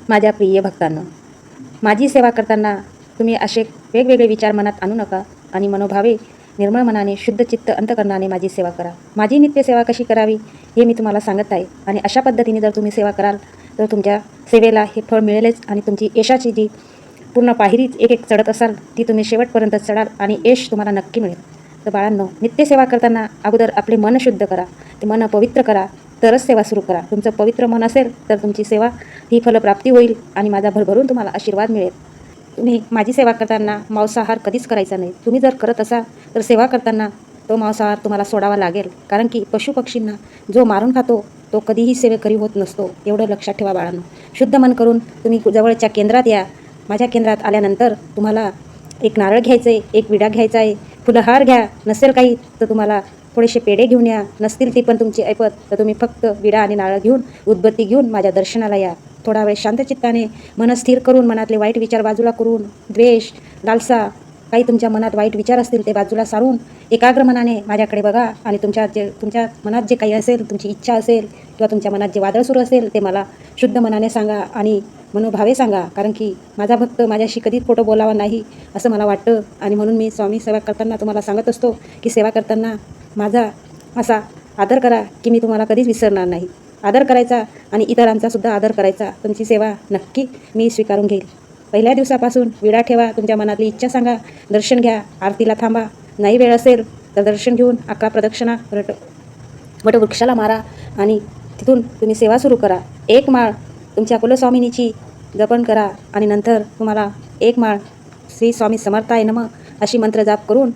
माझ्या प्रिय भक्तांनो, माझी सेवा करताना तुम्ही असे वेगवेगळे विचार मनात आणू नका आणि मनोभावे निर्मळ मनाने शुद्ध चित्त अंतकरणाने माझी सेवा करा. माझी नित्य सेवा कशी करावी हे मी तुम्हाला सांगत आहे आणि अशा पद्धतीने जर तुम्ही सेवा कराल तर तुमच्या सेवेला हे फळ मिळेलच आणि तुमची यशाची जी पूर्ण पायरीच एक एक चढत असाल ती तुम्ही शेवटपर्यंत चढाल आणि यश तुम्हाला नक्की मिळेल. तर बाळांनो, नित्यसेवा करताना अगोदर आपले मन शुद्ध करा, ते मन पवित्र करा, तरच सेवा सुरू करा. तुमचं पवित्र मन असेल तर तुमची सेवा ही फलप्राप्ती होईल आणि माझा भरभरून तुम्हाला आशीर्वाद मिळेल. तुम्ही माझी सेवा करताना मांसाहार कधीच करायचा नाही. तुम्ही जर करत असाल तर सेवा करताना तो मांसाहार तुम्हाला सोडावा लागेल, कारण की पशुपक्षींना जो मारून खातो तो कधीही सेवेकरी होत नसतो. एवढं लक्षात ठेवा बाळांनो. शुद्ध मन करून तुम्ही जवळच्या केंद्रात या. माझ्या केंद्रात आल्यानंतर तुम्हाला एक नारळ घ्यायचं आहे, एक विडा घ्यायचा आहे, फुलहार घ्या. नसेल काही तर तुम्हाला थोडेसे पेढे घेऊन या. नसतील ती पण तुमची ऐपत तर तुम्ही फक्त विडा आणि नारळ घेऊन उदबत्ती घेऊन माझ्या दर्शनाला या. थोडा वेळ शांत चित्ताने मन स्थिर करून मनातले वाईट विचार बाजूला करून द्वेष, लालसा, काही तुमच्या मनात वाईट विचार असतील ते बाजूला सारून एकाग्र मनाने माझ्याकडे बघा आणि तुमच्या मनात जे काही असेल, तुमची इच्छा असेल किंवा तुमच्या मनात जे वादळ सुरू असेल ते मला शुद्ध मनाने सांगा आणि मनोभावे सांगा, कारण की माझा भक्त माझ्याशी कधीच खोटं बोलावं नाही असं मला वाटतं. आणि म्हणून मी स्वामी सेवा करताना तुम्हाला सांगत असतो की सेवा करताना माझा असा आदर करा की मी तुम्हाला कधीच विसरणार नाही. आदर करायचा आणि इतरांचा सुद्धा आदर करायचा. तुमची सेवा नक्की मी स्वीकारून घेईल. पहिल्या दिवसापासून विडा ठेवा, तुमच्या मनातली इच्छा सांगा, दर्शन घ्या, आरतीला थांबा. नाही वेळ असेल तर दर्शन घेऊन 11 प्रदक्षिणा वटवृक्षाला मारा आणि तिथून तुम्ही सेवा सुरू करा. एक माळ तुमच्या कुलस्वामिनीची जपण करा आणि नंतर तुम्हाला एक माळ श्री स्वामी समर्थाय नमः अशी मंत्र जाप करून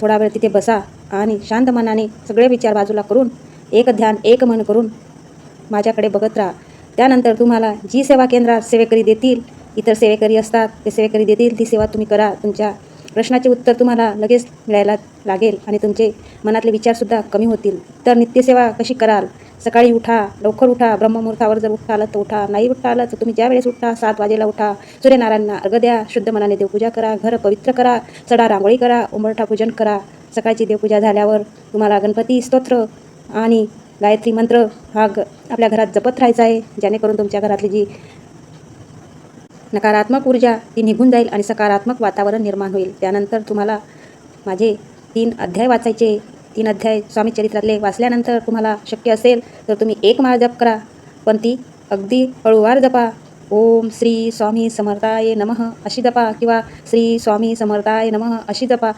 थोडा वेळ तिथे बसा आणि शांत मनाने सगळे विचार बाजूला करून एक ध्यान एक मन करून माझ्याकडे बघत राहा. त्यानंतर तुम्हाला जी सेवा केंद्रात सेवेकरी देतील, इतर सेवेकरी असतात ते सेवेकरी देतील ती सेवा तुम्ही करा. तुमच्या प्रश्नाचे उत्तर तुम्हाला लगेच मिळायला लागेल आणि तुमचे मनातले विचारसुद्धा कमी होतील. तर नित्यसेवा कशी कराल? सकाळी उठा, लवकर उठा. ब्रह्ममुहूर्तावर जर उठता आलं तर उठा, नाही उठता आलं तर तुम्ही ज्या वेळेस उठता 7 वाजेला उठा. सूर्यनारायणांना अर्घ्य द्या, शुद्ध मनाने देवपूजा करा, घर पवित्र करा, सडा रांगोळी करा, उंबरठा पूजन करा. सकाळची देवपूजा झाल्यावर तुम्हाला गणपती स्तोत्र आणि गायत्री मंत्र आपल्या घरात जपत राहायचा आहे, जेणेकरून तुमच्या घरातली जी नकारात्मक ऊर्जा ती निघून जाईल आणि सकारात्मक वातावरण निर्माण होईल. त्यानंतर तुम्हाला माझे 3 अध्याय वाचायचे. 3 अध्याय स्वामी चरित्रातले वाचल्यानंतर तुम्हाला शक्य असेल तर तुम्ही एक माळ जप करा, पण ती अगदी हळूवार जपा. ओम श्री स्वामी समर्थाय नमः अशी जपा किंवा श्री स्वामी समर्थाय नमः अशी जपा.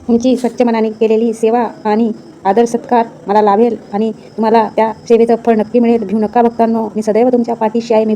तुमची स्वच्छ मनाने केलेली सेवा आणि आदर सत्कार मला लाभेल आणि तुम्हाला त्या सेवेचं फळ नक्की मिळेल. भिऊ नका भक्तांनो, मी सदैव तुमच्या पाठीशी आहे. मी